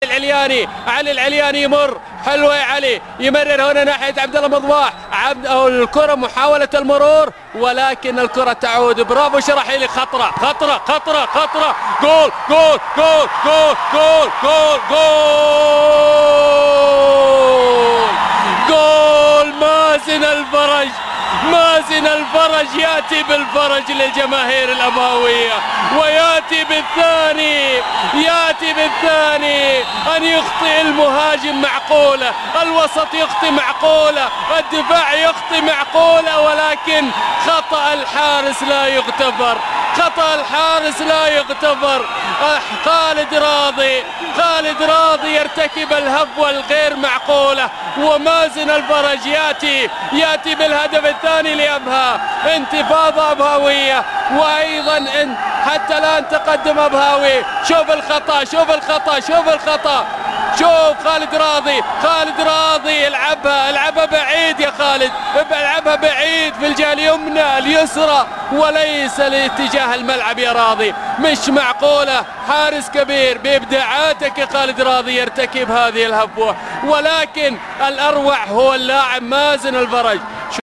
العلياني، علي العلياني يمر، حلوه يا علي، يمرر هنا ناحيه عبد الله مضواح، الكره محاوله المرور ولكن الكره تعود. برافو شرحيلي، خطره خطره خطره خطره، جول جول جول جول جول جول جول جول. مازن الفرج، مازن الفرج ياتي بالفرج للجماهير الأبهوية، وياتي بالثاني، ياتي بالثاني. أن يخطئ المهاجم معقولة، الوسط يخطئ معقولة، الدفاع يخطئ معقولة، ولكن خطأ الحارس لا يغتفر، خطأ الحارس لا يغتفر. خالد راضي، خالد راضي يرتكب الهفوة الغير معقولة، ومازن الفرج ياتي بالهدف الثاني لأبها. انتفاضة أبهوية، وأيضا حتى الآن تقدم أبهاوي. شوف الخطأ، شوف الخطأ، شوف الخطأ، شوف خالد راضي، خالد راضي العبها بعيد يا خالد، العبها بعيد في الجهة اليمنى اليسرى وليس لاتجاه الملعب يا راضي. مش معقولة حارس كبير بإبداعاتك يا خالد راضي يرتكب هذه الهفوة، ولكن الأروع هو اللاعب مازن الفرج.